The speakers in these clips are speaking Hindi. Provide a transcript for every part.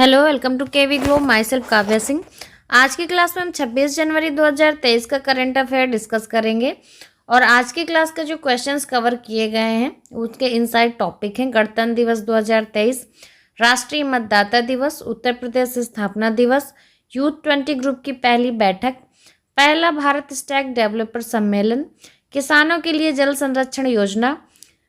Hello, welcome to KV globe. Myself Kavya Singh. आज की क्लास में हम 26 जनवरी 2023 का करंट अफेयर डिस्कस करेंगे और आज की क्लास के जो क्वेश्चंस कवर किए गए हैं उसके इनसाइड टॉपिक हैं गणतंत्र दिवस 2023, राष्ट्रीय मतदाता दिवस, उत्तर प्रदेश स्थापना दिवस, यूथ 20 ग्रुप की पहली बैठक, पहला भारत स्टैक डेवलपर सम्मेलन, किसानों के लिए जल संरक्षण योजना,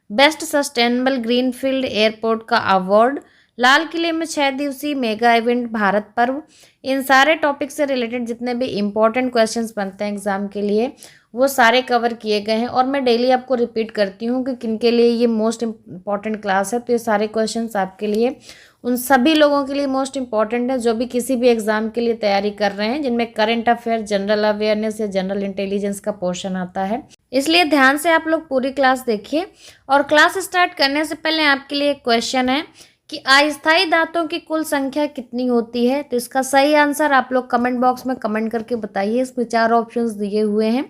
बेस्ट सस्टेनेबल ग्रीनफील्ड एयरपोर्ट का अवार्ड, लाल किले में 6 दिवसीय मेगा इवेंट भारत पर्व। इन सारे टॉपिक से रिलेटेड जितने भी इंपॉर्टेंट क्वेश्चंस बनते हैं एग्जाम के लिए वो सारे कवर किए गए हैं और मैं डेली आपको रिपीट करती हूँ कि किन के लिए ये मोस्ट इम्पॉर्टेंट क्लास है। तो ये सारे क्वेश्चंस आपके लिए, उन सभी लोगों के लिए मोस्ट इम्पॉर्टेंट है जो भी किसी भी एग्जाम के लिए तैयारी कर रहे हैं, जिनमें करंट अफेयर, जनरल अवेयरनेस या जनरल इंटेलिजेंस का पोर्शन आता है। इसलिए ध्यान से आप लोग पूरी क्लास देखिए। और क्लास स्टार्ट करने से पहले आपके लिए एक क्वेश्चन है कि अस्थायी दांतों की कुल संख्या कितनी होती है। तो इसका सही आंसर आप लोग कमेंट बॉक्स में कमेंट करके बताइए। इसमें 4 ऑप्शंस दिए हुए हैं।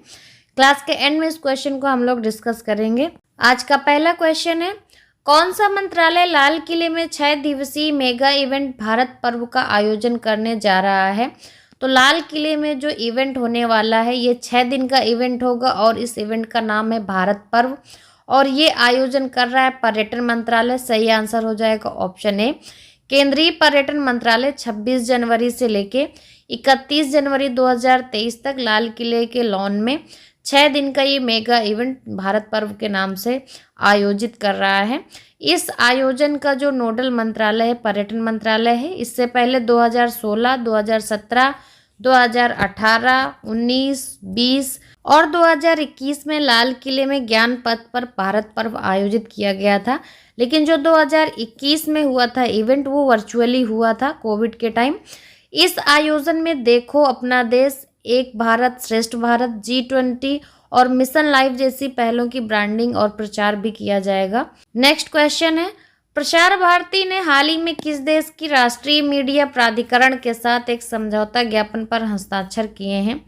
क्लास के एंड में इस क्वेश्चन को हम लोग डिस्कस करेंगे। आज का पहला क्वेश्चन है, कौन सा मंत्रालय लाल किले में 6 दिवसीय मेगा इवेंट भारत पर्व का आयोजन करने जा रहा है। तो लाल किले में जो इवेंट होने वाला है ये 6 दिन का इवेंट होगा और इस इवेंट का नाम है भारत पर्व और ये आयोजन कर रहा है पर्यटन मंत्रालय। सही आंसर हो जाएगा ऑप्शन ए, केंद्रीय पर्यटन मंत्रालय। 26 जनवरी से लेके 31 जनवरी 2023 तक लाल किले के लॉन में 6 दिन का ये मेगा इवेंट भारत पर्व के नाम से आयोजित कर रहा है। इस आयोजन का जो नोडल मंत्रालय है पर्यटन मंत्रालय है। इससे पहले 2016, 2017, 2018, 19, 20 और 2021 में लाल किले में ज्ञान पथ पर भारत पर्व आयोजित किया गया था। लेकिन जो 2021 में हुआ था इवेंट वो वर्चुअली हुआ था कोविड के टाइम। इस आयोजन में देखो अपना देश, एक भारत श्रेष्ठ भारत, G20 और मिशन लाइफ जैसी पहलों की ब्रांडिंग और प्रचार भी किया जाएगा। नेक्स्ट क्वेश्चन है, प्रसार भारती ने हाल ही में किस देश की राष्ट्रीय मीडिया प्राधिकरण के साथ एक समझौता ज्ञापन पर हस्ताक्षर किए हैं।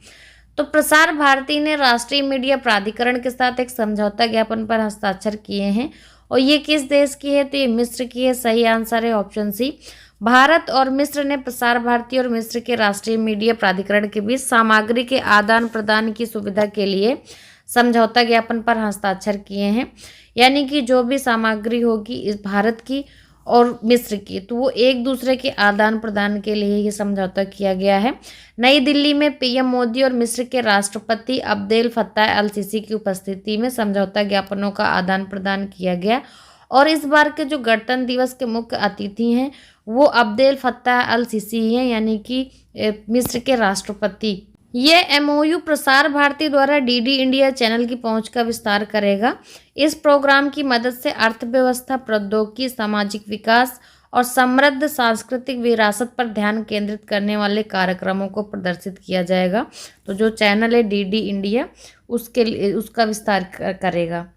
तो प्रसार भारती ने राष्ट्रीय मीडिया प्राधिकरण के साथ एक समझौता ज्ञापन पर हस्ताक्षर किए हैं और ये किस देश की है। तो ये मिस्र की है। सही आंसर है ऑप्शन सी, भारत और मिस्र ने प्रसार भारती और मिस्र के राष्ट्रीय मीडिया प्राधिकरण के बीच सामग्री के आदान प्रदान की सुविधा के लिए समझौता ज्ञापन पर हस्ताक्षर किए हैं। यानी कि जो भी सामग्री होगी इस भारत की और मिस्र की तो वो एक दूसरे के आदान प्रदान के लिए ये समझौता किया गया है। नई दिल्ली में पीएम मोदी और मिस्र के राष्ट्रपति अब्देल फत्ताह अल सीसी की उपस्थिति में समझौता ज्ञापनों का आदान प्रदान किया गया और इस बार के जो गणतंत्र दिवस के मुख्य अतिथि हैं वो अब्देल फत्ताह अल सीसी हैं, यानी कि मिस्र के राष्ट्रपति। ये एमओयू प्रसार भारती द्वारा डीडी इंडिया चैनल की पहुंच का विस्तार करेगा। इस प्रोग्राम की मदद से अर्थव्यवस्था, प्रौद्योगिकी, सामाजिक विकास और समृद्ध सांस्कृतिक विरासत पर ध्यान केंद्रित करने वाले कार्यक्रमों को प्रदर्शित किया जाएगा। तो जो चैनल है डीडी इंडिया उसका विस्तार करेगा।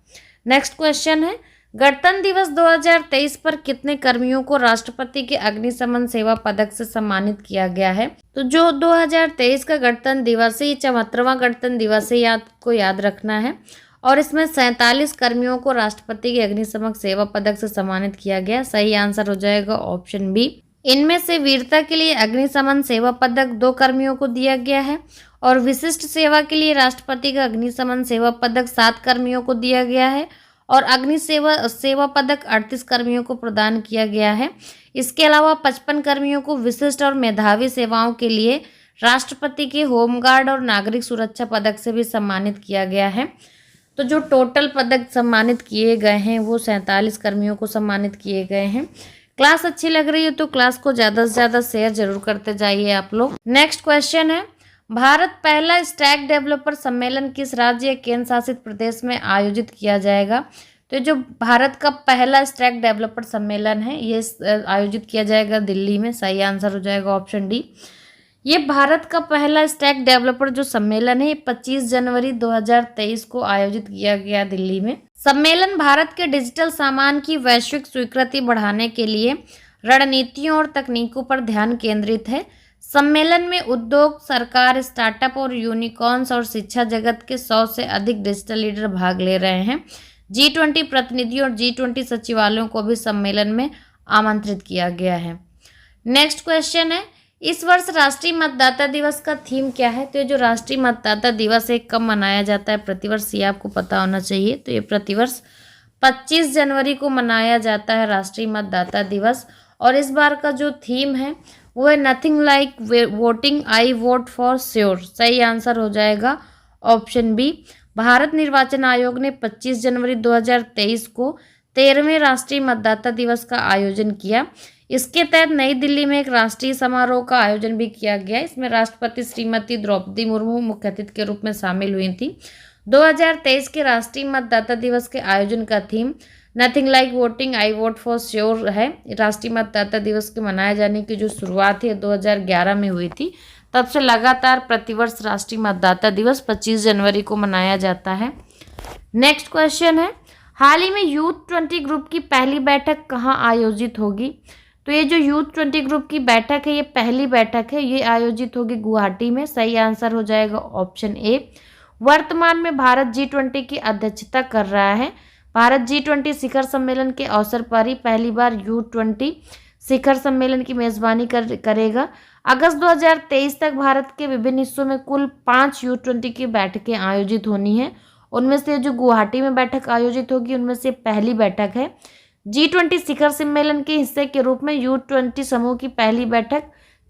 नेक्स्ट क्वेश्चन है, गणतंत्र दिवस 2023 पर कितने कर्मियों को राष्ट्रपति के अग्निशमन सेवा पदक से सम्मानित किया गया है। तो जो 2023 का गणतंत्र दिवस है ये 74वां गणतंत्र दिवस है, आपको याद रखना है। और इसमें 47 कर्मियों को राष्ट्रपति के अग्निशमन सेवा पदक से सम्मानित किया गया। सही आंसर हो जाएगा ऑप्शन बी। इनमें से वीरता के लिए अग्निशमन सेवा पदक 2 कर्मियों को दिया गया है और विशिष्ट सेवा के लिए राष्ट्रपति का अग्निशमन सेवा पदक 7 कर्मियों को दिया गया है और अग्नि सेवा पदक 38 कर्मियों को प्रदान किया गया है। इसके अलावा 55 कर्मियों को विशिष्ट और मेधावी सेवाओं के लिए राष्ट्रपति के होमगार्ड और नागरिक सुरक्षा पदक से भी सम्मानित किया गया है। तो जो टोटल पदक सम्मानित किए गए हैं वो 47 कर्मियों को सम्मानित किए गए हैं। क्लास अच्छी लग रही है तो क्लास को ज़्यादा से ज़्यादा शेयर जरूर करते जाइए आप लोग। नेक्स्ट क्वेश्चन है, भारत पहला स्टैक डेवलपर सम्मेलन किस राज्य या केंद्र शासित प्रदेश में आयोजित किया जाएगा। तो जो भारत का पहला स्टैक डेवलपर सम्मेलन है ये आयोजित किया जाएगा दिल्ली में। सही आंसर हो जाएगा ऑप्शन डी। ये भारत का पहला स्टैक डेवलपर जो सम्मेलन है ये 25 जनवरी 2023 को आयोजित किया गया दिल्ली में। सम्मेलन भारत के डिजिटल सामान की वैश्विक स्वीकृति बढ़ाने के लिए रणनीतियों और तकनीकों पर ध्यान केंद्रित है। सम्मेलन में उद्योग, सरकार, स्टार्टअप और यूनिकॉर्न्स और शिक्षा जगत के 100 से अधिक डिजिटल लीडर भाग ले रहे हैं। G20 प्रतिनिधियों और G20 सचिवालयों को भी सम्मेलन में आमंत्रित किया गया है। नेक्स्ट क्वेश्चन है, इस वर्ष राष्ट्रीय मतदाता दिवस का थीम क्या है? तो ये जो राष्ट्रीय मतदाता दिवस है कब मनाया जाता है प्रतिवर्ष, ये आपको पता होना चाहिए। तो ये प्रतिवर्ष 25 जनवरी को मनाया जाता है राष्ट्रीय मतदाता दिवस। और इस बार का जो थीम है वो है nothing like voting, I vote for sure. सही आंसर हो जाएगा ऑप्शन बी। भारत निर्वाचन आयोग ने 25 जनवरी 2023 को 13वें राष्ट्रीय मतदाता दिवस का आयोजन किया। इसके तहत नई दिल्ली में एक राष्ट्रीय समारोह का आयोजन भी किया गया। इसमें राष्ट्रपति श्रीमती द्रौपदी मुर्मू मुख्य अतिथि के रूप में शामिल हुई थी। 2023 के राष्ट्रीय मतदाता दिवस के आयोजन का theme nothing like voting, I vote for sure है। राष्ट्रीय मतदाता दिवस के मनाए जाने की जो शुरुआत है 2011 में हुई थी, तब से लगातार प्रतिवर्ष राष्ट्रीय मतदाता दिवस 25 जनवरी को मनाया जाता है। नेक्स्ट क्वेश्चन है, हाल ही में यूथ 20 ग्रुप की पहली बैठक कहाँ आयोजित होगी? तो ये जो यूथ 20 ग्रुप की बैठक है, ये पहली बैठक है, ये आयोजित होगी गुवाहाटी में। सही आंसर हो जाएगा ऑप्शन ए। वर्तमान में भारत G20 की अध्यक्षता कर रहा है। भारत G20 शिखर सम्मेलन के अवसर पर ही पहली बार U20 शिखर सम्मेलन की मेजबानी करेगा। अगस्त 2023 तक भारत के विभिन्न हिस्सों में कुल 5 U20 की बैठकें आयोजित होनी हैं। उनमें से जो गुवाहाटी में बैठक आयोजित होगी उनमें से पहली बैठक है। G20 शिखर सम्मेलन के हिस्से के रूप में U20 समूह की पहली बैठक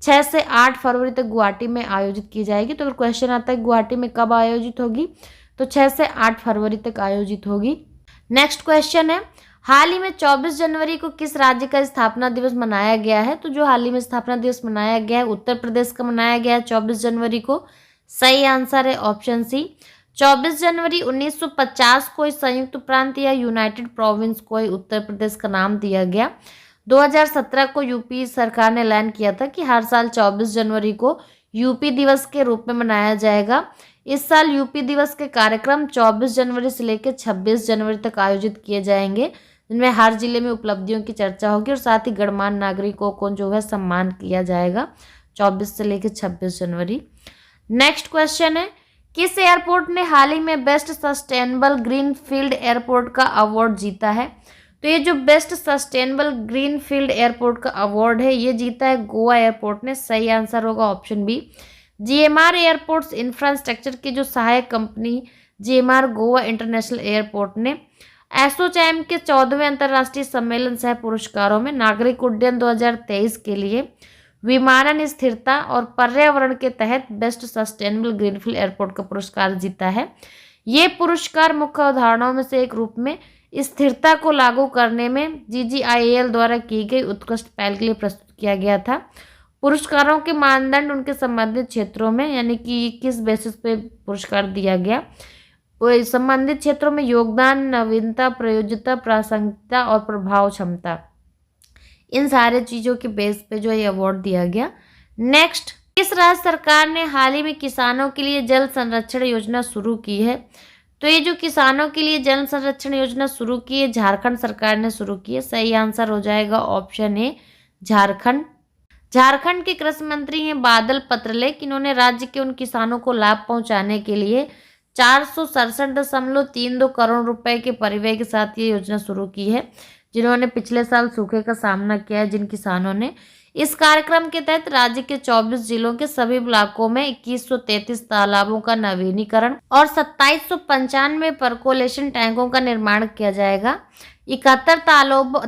6 से 8 फरवरी तक गुवाहाटी में आयोजित की जाएगी। तो अगर क्वेश्चन आता है गुवाहाटी में कब आयोजित होगी, तो 6 से 8 फरवरी तक आयोजित होगी। नेक्स्ट क्वेश्चन है, हाल ही में 24 जनवरी को किस राज्य का स्थापना दिवस मनाया गया है? तो जो हाल ही में स्थापना दिवस मनाया गया है उत्तर प्रदेश का मनाया गया है 24 जनवरी को। सही आंसर है ऑप्शन सी। 24 जनवरी 1950 को इस संयुक्त प्रांत या यूनाइटेड प्रोविंस को उत्तर प्रदेश का नाम दिया गया। 2017 को यूपी सरकार ने ऐलान किया था कि हर साल 24 जनवरी को यूपी दिवस के रूप में मनाया जाएगा। इस साल यूपी दिवस के कार्यक्रम 24 जनवरी से लेकर 26 जनवरी तक आयोजित किए जाएंगे, जिनमें हर जिले में उपलब्धियों की चर्चा होगी और साथ ही गणमान्य नागरिकों को जो है सम्मान किया जाएगा 24 से लेकर 26 जनवरी। नेक्स्ट क्वेश्चन है, किस एयरपोर्ट ने हाल ही में best sustainable green field airport का अवार्ड जीता है? तो ये जो best sustainable green field airport का अवार्ड है ये जीता है गोवा एयरपोर्ट ने। सही आंसर होगा option b. GMR airports infrastructure की जो सहायक company GMR Goa international airport ने एसोचैम के 14वें अंतर्राष्ट्रीय सम्मेलन सह पुरस्कारों में नागरिक उड्डयन 2023 के लिए विमानन स्थिरता और पर्यावरण के तहत बेस्ट सस्टेनेबल ग्रीनफील्ड एयरपोर्ट का पुरस्कार जीता है। ये पुरस्कार मुख्य उदाहरणों में से एक रूप में स्थिरता को लागू करने में GGIAL द्वारा की गई उत्कृष्ट पहल के लिए प्रस्तुत किया गया था। पुरस्कारों के मानदंड उनके संबंधित क्षेत्रों में, यानी कि किस बेसिस पे पुरस्कार दिया गया, संबंधित क्षेत्रों में योगदान, नवीनता, प्रयोज्यता, प्रासंगिकता और प्रभाव क्षमता, इन सारे चीज़ों के बेस पे जो ये अवार्ड दिया गया। नेक्स्ट, किस राज्य सरकार ने हाल ही में किसानों के लिए जल संरक्षण योजना शुरू की है? तो ये जो किसानों के लिए जल संरक्षण योजना शुरू की है झारखंड सरकार ने शुरू की है। सही आंसर हो जाएगा ऑप्शन ए झारखंड। झारखंड के कृषि मंत्री हैं बादल पत्रलेख। इन्होंने राज्य के उन किसानों को लाभ पहुंचाने के लिए 467.32 करोड़ रुपए के परिव्यय के साथ ये योजना शुरू की है, जिन्होंने पिछले साल सूखे का सामना किया है। जिन किसानों ने इस कार्यक्रम के तहत राज्य के 24 जिलों के सभी ब्लॉकों में 2133 तालाबों का नवीनीकरण और 2795 परकोलेशन टैंकों का निर्माण किया जाएगा। 71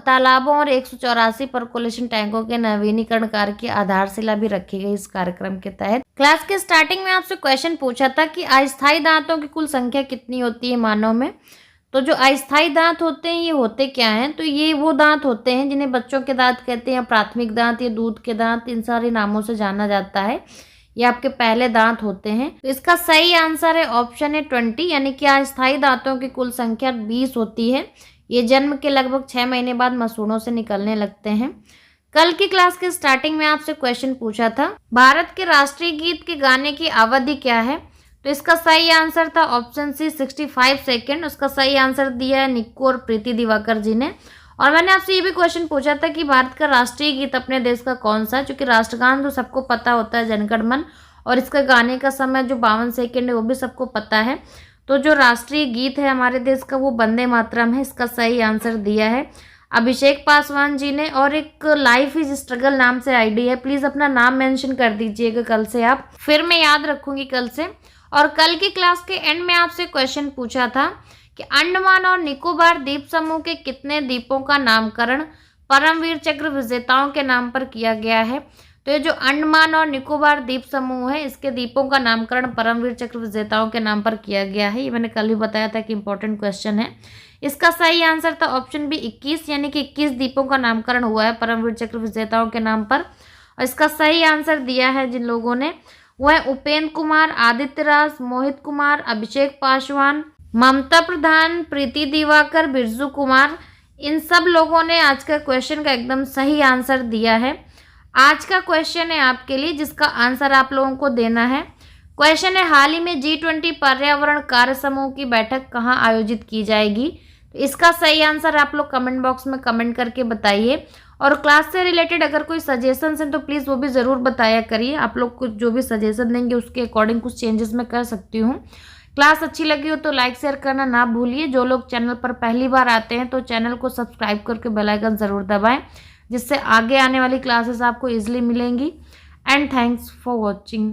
तालाबों और 184 परकोलेशन टैंकों के नवीनीकरण कार्य की आधारशिला भी रखी गई इस कार्यक्रम के तहत। क्लास के स्टार्टिंग में आपसे क्वेश्चन पूछा था कि अस्थायी दांतों की कुल संख्या कितनी होती है मानव में। तो जो अस्थायी दांत होते हैं ये होते क्या हैं? तो ये वो दांत होते हैं जिन्हें बच्चों के दांत कहते हैं, प्राथमिक दांत या दूध के दांत, इन सारे नामों से जाना जाता है। ये आपके पहले दांत होते हैं। तो इसका सही आंसर है ऑप्शन है 20, यानी कि अस्थायी दांतों की कुल संख्या 20 होती है। ये जन्म के लगभग 6 महीने बाद मसूड़ों से निकलने लगते हैं। कल की क्लास के स्टार्टिंग में आपसे क्वेश्चन पूछा था भारत के राष्ट्रीय गीत के गाने की अवधि क्या है? तो इसका सही आंसर था ऑप्शन सी 65 सेकेंड। उसका सही आंसर दिया है निक्कू और प्रीति दिवाकर जी ने। और मैंने आपसे ये भी क्वेश्चन पूछा था कि भारत का राष्ट्रीय गीत अपने देश का कौन सा है, क्योंकि राष्ट्रगान तो सबको पता होता है जनगण मन, और इसका गाने का समय जो 52 सेकेंड है वो भी सबको पता है। तो जो राष्ट्रीय गीत है हमारे देश का वो वंदे मातरम है। इसका सही आंसर दिया है अभिषेक पासवान जी ने, और एक लाइफ इज स्ट्रगल नाम से आईडी है। प्लीज़ अपना नाम मेंशन कर दीजिएगा कल से आप, फिर मैं याद रखूंगी कल से। और कल की क्लास के एंड में आपसे क्वेश्चन पूछा था कि अंडमान और निकोबार द्वीप समूह के कितने द्वीपों का नामकरण परमवीर चक्र विजेताओं के नाम पर किया गया है। तो ये जो अंडमान और निकोबार द्वीप समूह है, इसके द्वीपों का नामकरण परमवीर चक्र विजेताओं के नाम पर किया गया है। ये मैंने कल ही बताया था कि इंपॉर्टेंट क्वेश्चन है। इसका सही आंसर था ऑप्शन बी 21, यानी कि 21 द्वीपों का नामकरण हुआ है परमवीर चक्र विजेताओं के नाम पर। और इसका सही आंसर दिया है जिन लोगों ने, वो है उपेंद्र कुमार, आदित्य राज, मोहित कुमार, अभिषेक पासवान, ममता प्रधान, प्रीति दिवाकर, बिरजू कुमार। इन सब लोगों ने आज का क्वेश्चन का एकदम सही आंसर दिया है। आज का क्वेश्चन है आपके लिए जिसका आंसर आप लोगों को देना है। क्वेश्चन है, हाल ही में G20 पर्यावरण कार्य समूह की बैठक कहाँ आयोजित की जाएगी। तो इसका सही आंसर आप लोग कमेंट बॉक्स में कमेंट करके बताइए। और क्लास से रिलेटेड अगर कोई सजेशंस हैं तो प्लीज़ वो भी ज़रूर बताया करिए। आप लोग कुछ जो भी सजेशन देंगे उसके अकॉर्डिंग कुछ चेंजेस मैं कर सकती हूँ। क्लास अच्छी लगी हो तो लाइक शेयर करना ना भूलिए। जो लोग चैनल पर पहली बार आते हैं तो चैनल को सब्सक्राइब करके बेल आइकन ज़रूर दबाएं, जिससे आगे आने वाली क्लासेस आपको ईजिली मिलेंगी। And thanks for watching.